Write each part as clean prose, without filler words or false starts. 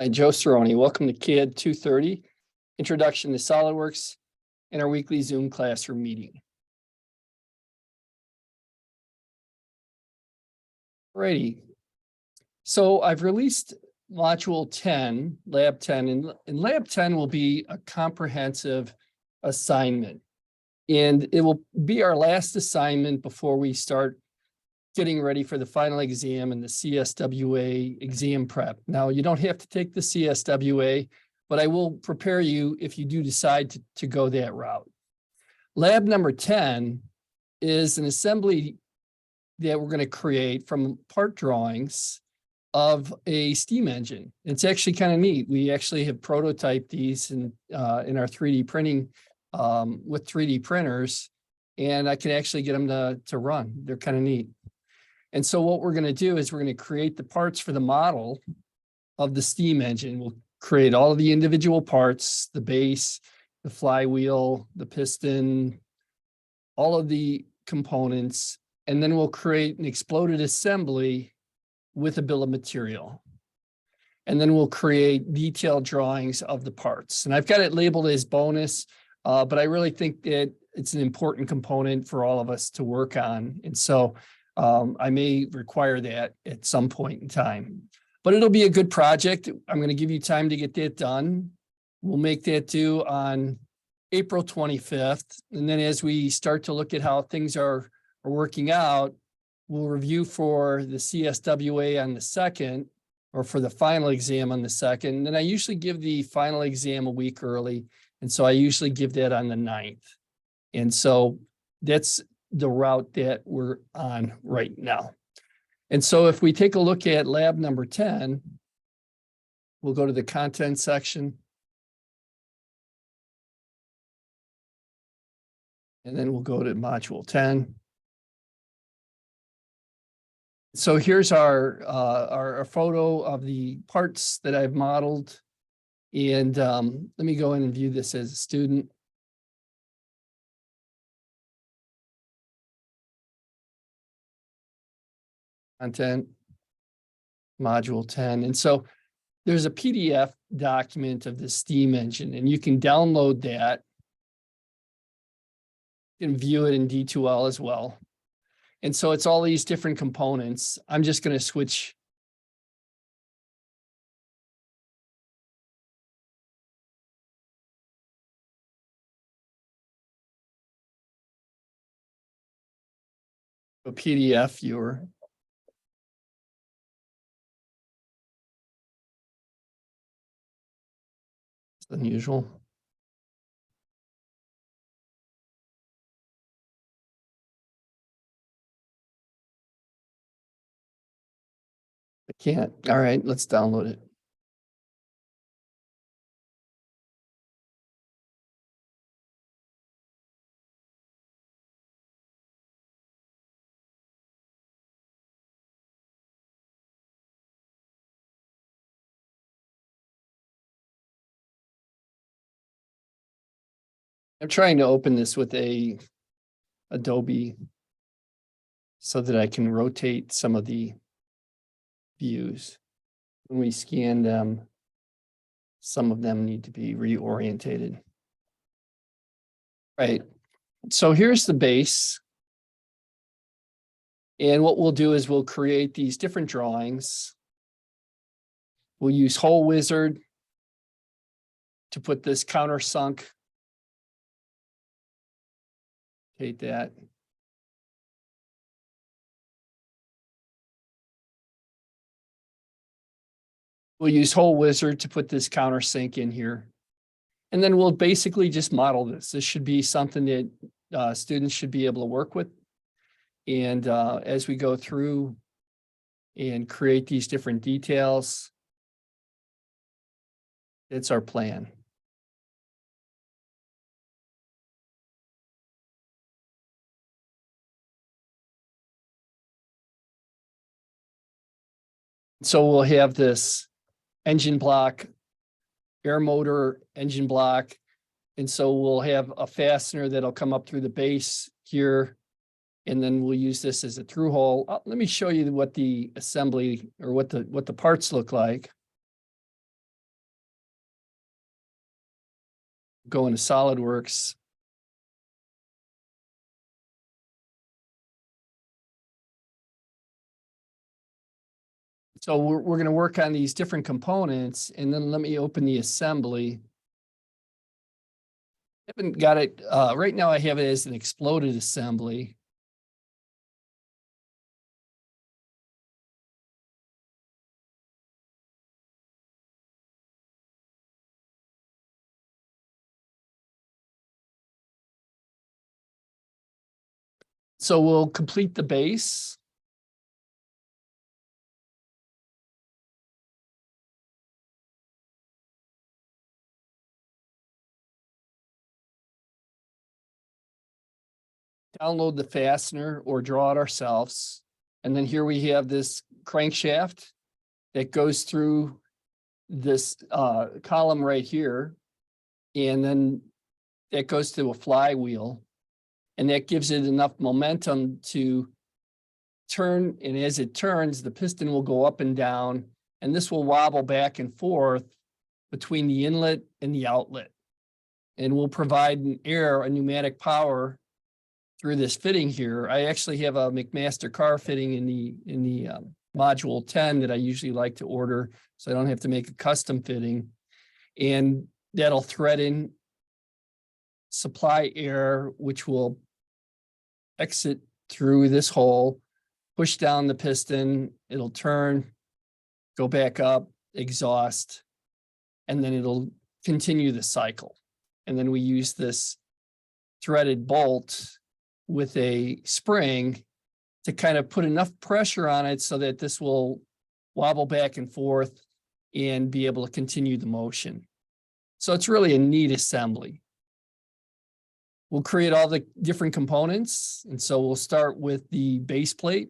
Hi, Joe Cerrone. Welcome to CAD 230, Introduction to SolidWorks, and our weekly Zoom classroom meeting. Alrighty. So I've released module 10, lab 10, and lab 10 will be a comprehensive assignment. And it will be our last assignment before we start getting ready for the final exam and the CSWA exam prep. Now, you don't have to take the CSWA, but I will prepare you if you do decide to go that route. Lab number 10 is an assembly that we're going to create from part drawings of a steam engine. It's actually kind of neat. We actually have prototyped these in our 3D printing with 3D printers, and I can actually get them to run. They're kind of neat. And so what we're going to do is we're going to create the parts for the model of the steam engine. We'll create all of the individual parts, the base, the flywheel, the piston, all of the components, and then we'll create an exploded assembly with a bill of material. And then we'll create detailed drawings of the parts. And I've got it labeled as bonus, but I really think that it's an important component for all of us to work on. And so I may require that at some point in time, but it'll be a good project. I'm going to give you time to get that done. We'll make that due on April 25th. And then as we start to look at how things are working out, we'll review for the CSWA on the 2nd, or for the final exam on the 2nd. And then I usually give the final exam a week early. And so I usually give that on the 9th. And so that's the route that we're on right now. And so if we take a look at lab number 10, we'll go to the content section. And then we'll go to module 10. So here's our photo of the parts that I've modeled. And let me go in and view this as a student. Content, module 10. And so there's a PDF document of the steam engine, and you can download that. You can view it in D2L as well. And so it's all these different components. I'm just going to switch. A PDF viewer. Unusual. I can't. All right, let's download it. I'm trying to open this with a Adobe so that I can rotate some of the views. When we scan them, some of them need to be reorientated. Right. So here's the base. And what we'll do is we'll create these different drawings. We'll use Hole Wizard to put this countersunk. Take that. We'll use Hole Wizard to put this countersink in here. And then we'll basically just model this. This should be something that students should be able to work with. And as we go through and create these different details, it's our plan. So we'll have this engine block, air motor engine block. And so we'll have a fastener that'll come up through the base here. And then we'll use this as a through hole. Let me show you what the assembly or what the parts look like. Go into SolidWorks. So we're going to work on these different components, and then let me open the assembly. I haven't got it, right now I have it as an exploded assembly. So we'll complete the base. Download the fastener or draw it ourselves. And then here we have this crankshaft that goes through this column right here. And then that goes to a flywheel. And that gives it enough momentum to turn. And as it turns, the piston will go up and down. And this will wobble back and forth between the inlet and the outlet. And will provide an air, a pneumatic power through this fitting here. I actually have a McMaster car fitting in the module 10 that I usually like to order, so I don't have to make a custom fitting. And that'll thread in supply air, which will exit through this hole, push down the piston, it'll turn, go back up, exhaust, and then it'll continue the cycle. And then we use this threaded bolt with a spring to kind of put enough pressure on it so that this will wobble back and forth and be able to continue the motion. So it's really a neat assembly. We'll create all the different components. And so we'll start with the base plate.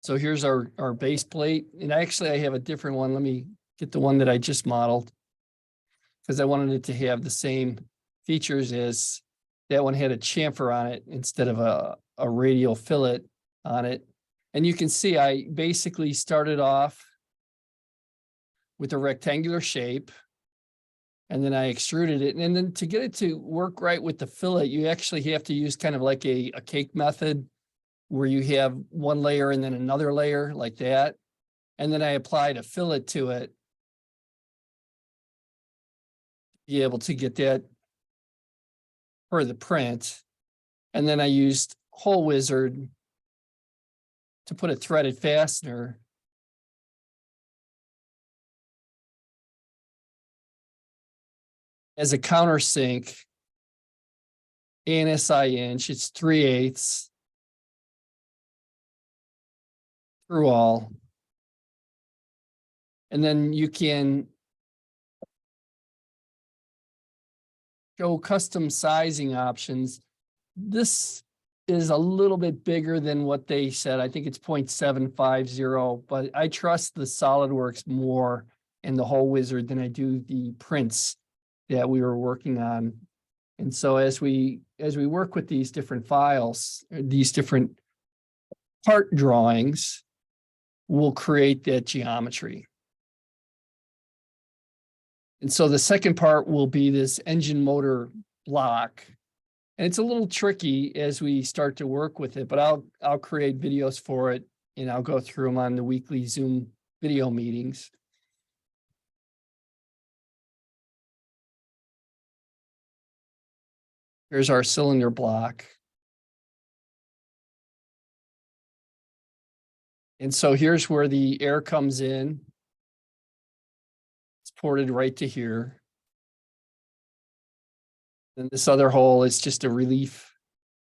So here's our base plate. And actually I have a different one. Let me get the one that I just modeled, because I wanted it to have the same features as that one had a chamfer on it instead of a radial fillet on it. And you can see I basically started off with a rectangular shape, and then I extruded it. And then to get it to work right with the fillet, you actually have to use kind of like a cake method, where you have one layer and then another layer like that. And then I applied a fillet to it, be able to get that for the print. And then I used Hole Wizard to put a threaded fastener as a countersink, ANSI inch, it's 3/8 through all. And then you can show custom sizing options. This is a little bit bigger than what they said. I think it's 0.750, but I trust the SolidWorks more and the Hole Wizard than I do the prints that we were working on. And so as we work with these different files, these different part drawings, we'll create that geometry. And so the second part will be this engine motor block. And it's a little tricky as we start to work with it, but I'll create videos for it, and I'll go through them on the weekly Zoom video meetings. Here's our cylinder block. And so here's where the air comes in. It's ported right to here. Then this other hole is just a relief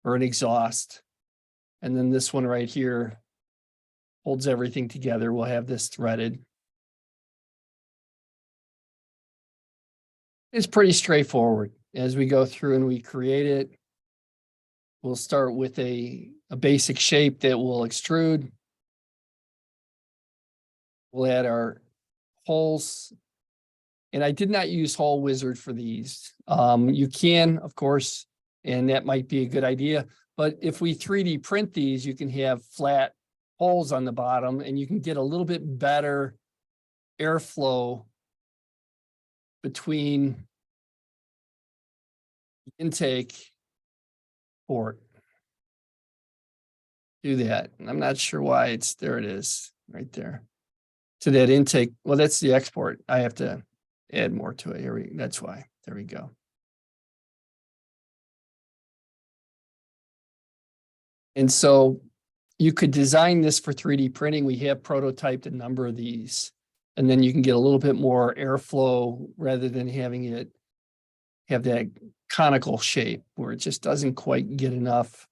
or an exhaust. And then this one right here holds everything together. We'll have this threaded. It's pretty straightforward. As we go through and we create it, we'll start with a basic shape that will extrude. We'll add our holes. And I did not use Hole Wizard for these. You can, of course, and that might be a good idea. But if we 3D print these, you can have flat holes on the bottom, and you can get a little bit better airflow between intake port. Do that. And I'm not sure why it's there. It is right there to that intake. Well, that's the export. I have to add more to it. That's why. There we go. And so you could design this for 3D printing. We have prototyped a number of these, and then you can get a little bit more airflow rather than having it have that conical shape where it just doesn't quite get enough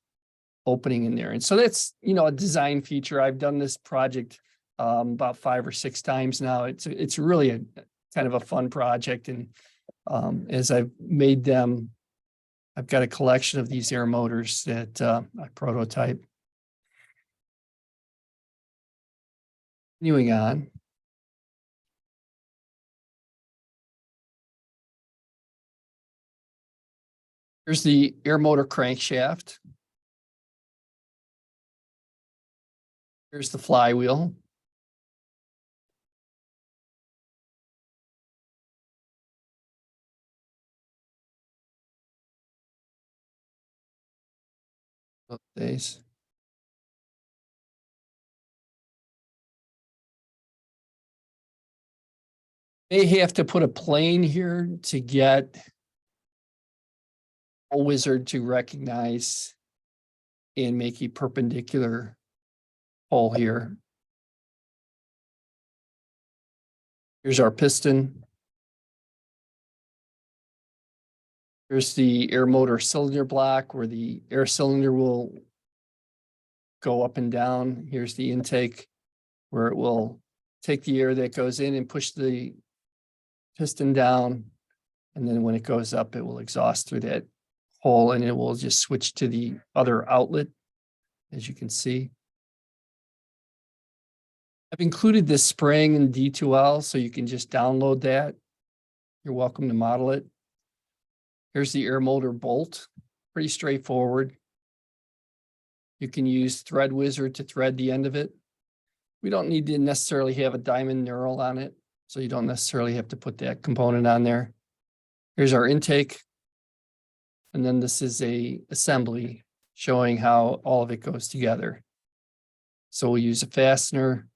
opening in there. And so that's, a design feature. I've done this project about 5 or 6 times now. It's really a kind of a fun project. And as I've made them, I've got a collection of these air motors that I prototype. Continuing on. Here's the air motor crankshaft. Here's the flywheel. Days. They have to put a plane here to get a wizard to recognize and make a perpendicular hole here. Here's our piston. Here's the air motor cylinder block where the air cylinder will go up and down. Here's the intake where it will take the air that goes in and push the piston down. And then when it goes up, it will exhaust through that hole and it will just switch to the other outlet, as you can see. I've included this spring in D2L, so you can just download that. You're welcome to model it. Here's the air motor bolt, pretty straightforward. You can use Thread Wizard to thread the end of it. We don't need to necessarily have a diamond knurl on it, so you don't necessarily have to put that component on there. Here's our intake. And then this is a assembly showing how all of it goes together. So we'll use a fastener,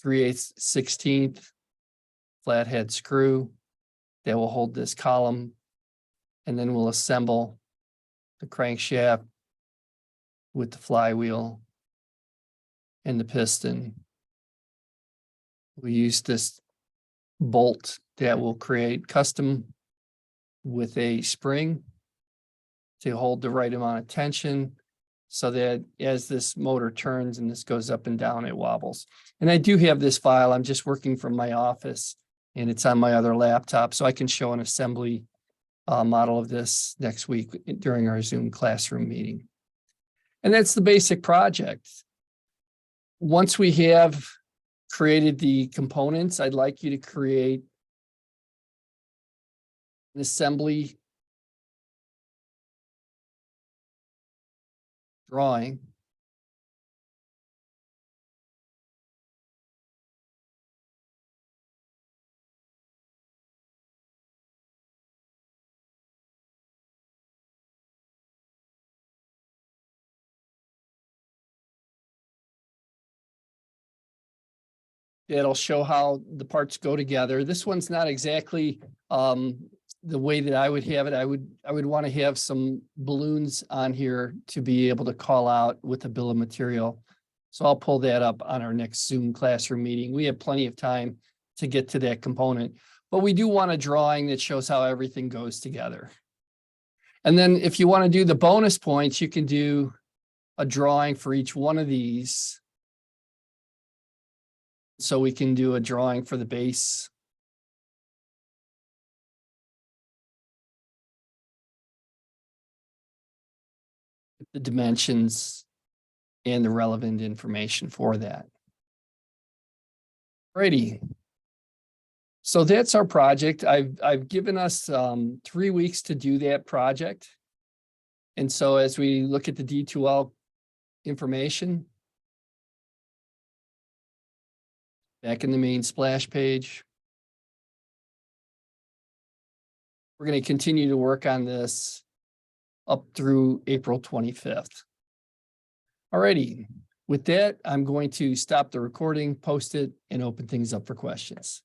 3/8/16 flathead screw that will hold this column. And then we'll assemble the crankshaft with the flywheel and the piston. We use this bolt that will create custom with a spring to hold the right amount of tension so that as this motor turns and this goes up and down, it wobbles. And I do have this file. I'm just working from my office and it's on my other laptop, so I can show an assembly model of this next week during our Zoom classroom meeting. And that's the basic project. Once we have created the components, I'd like you to create an assembly drawing. It'll show how the parts go together. This one's not exactly the way that I would have it. I would want to have some balloons on here to be able to call out with a bill of material. So I'll pull that up on our next Zoom classroom meeting. We have plenty of time to get to that component, but we do want a drawing that shows how everything goes together. And then if you want to do the bonus points, you can do a drawing for each one of these. So we can do a drawing for the base. The dimensions and the relevant information for that. Alrighty. So that's our project. I've given us 3 weeks to do that project. And so as we look at the D2L information, back in the main splash page, We're going to continue to work on this up through April 25th. All righty. With that, I'm going to stop the recording, post it, and open things up for questions.